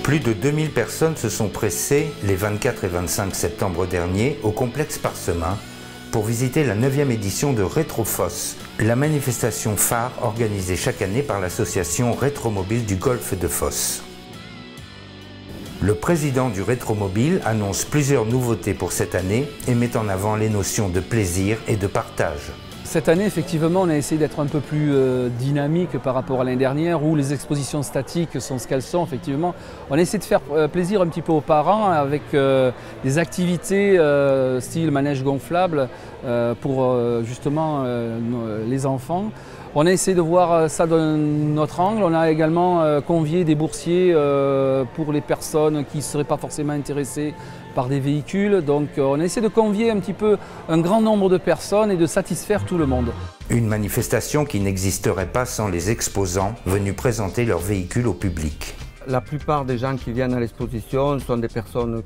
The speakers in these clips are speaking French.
Plus de 2000 personnes se sont pressées les 24 et 25 septembre dernier au complexe Parsemin pour visiter la 9e édition de Rétrofoss, la manifestation phare organisée chaque année par l'association Rétromobile du Golfe de Fos. Le président du Rétromobile annonce plusieurs nouveautés pour cette année et met en avant les notions de plaisir et de partage. Cette année, effectivement, on a essayé d'être un peu plus dynamique par rapport à l'année dernière où les expositions statiques sont ce qu'elles sont, effectivement. On a essayé de faire plaisir un petit peu aux parents avec des activités style manège gonflable pour justement les enfants. On a essayé de voir ça d'un autre angle. On a également convié des boursiers pour les personnes qui ne seraient pas forcément intéressées par des véhicules. Donc on a essayé de convier un petit peu un grand nombre de personnes et de satisfaire tout le monde. Une manifestation qui n'existerait pas sans les exposants venus présenter leurs véhicules au public. La plupart des gens qui viennent à l'exposition sont des personnes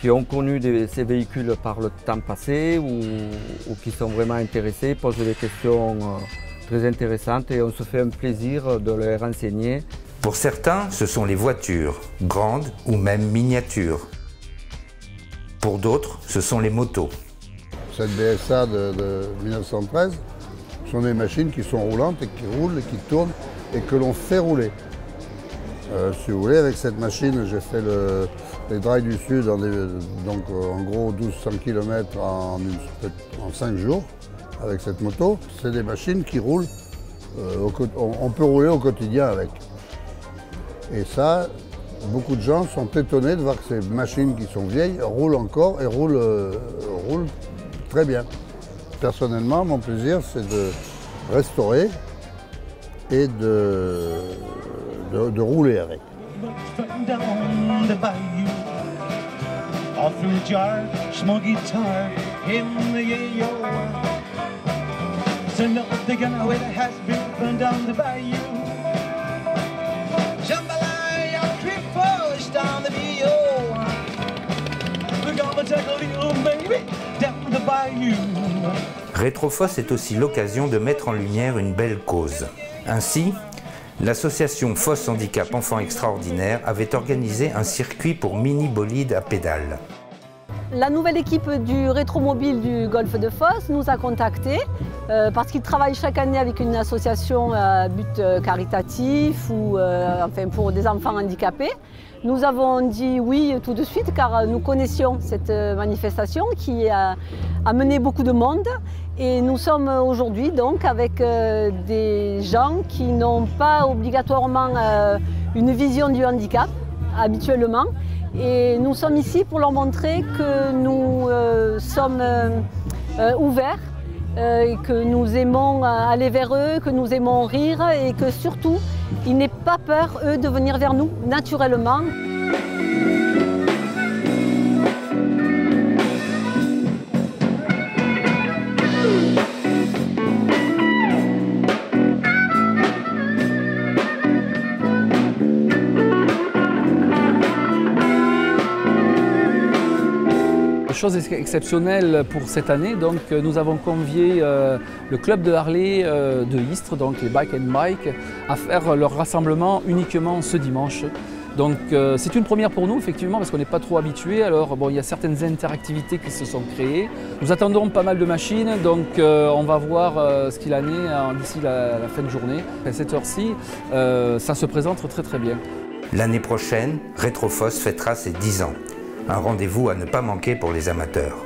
qui ont connu ces véhicules par le temps passé ou qui sont vraiment intéressés, posent des questions très intéressantes et on se fait un plaisir de les renseigner. Pour certains, ce sont les voitures, grandes ou même miniatures. Pour d'autres, ce sont les motos. Cette BSA de 1913 sont des machines qui sont roulantes et qui roulent et qui tournent et que l'on fait rouler. Si vous voulez, avec cette machine, j'ai fait les Drives du Sud, donc en gros 1200 km en 5 jours avec cette moto. C'est des machines qui roulent, on peut rouler au quotidien avec. Et ça, beaucoup de gens sont étonnés de voir que ces machines qui sont vieilles roulent encore et roulent très bien. Personnellement, mon plaisir, c'est de restaurer et de rouler avec. Rétrofoss est aussi l'occasion de mettre en lumière une belle cause. Ainsi, l'association Fos Handicap Enfants Extraordinaires avait organisé un circuit pour mini-bolides à pédales. La nouvelle équipe du Rétromobile du Golfe de Fos nous a contactés parce qu'ils travaillent chaque année avec une association à but caritatif ou enfin pour des enfants handicapés. Nous avons dit oui tout de suite car nous connaissions cette manifestation qui a amené beaucoup de monde et nous sommes aujourd'hui donc avec des gens qui n'ont pas obligatoirement une vision du handicap habituellement. Et nous sommes ici pour leur montrer que nous sommes ouverts, que nous aimons aller vers eux, que nous aimons rire et que surtout, ils n'aient pas peur, eux, de venir vers nous naturellement. Chose exceptionnelle pour cette année, donc nous avons convié le club de Harley de Istres, donc les Bike and Bike, à faire leur rassemblement uniquement ce dimanche. Donc c'est une première pour nous effectivement parce qu'on n'est pas trop habitué. Alors bon, il y a certaines interactivités qui se sont créées. Nous attendons pas mal de machines, donc on va voir ce qu'il en est d'ici la fin de journée. À cette heure-ci, ça se présente très très bien. L'année prochaine, Rétrofoss fêtera ses 10 ans. Un rendez-vous à ne pas manquer pour les amateurs.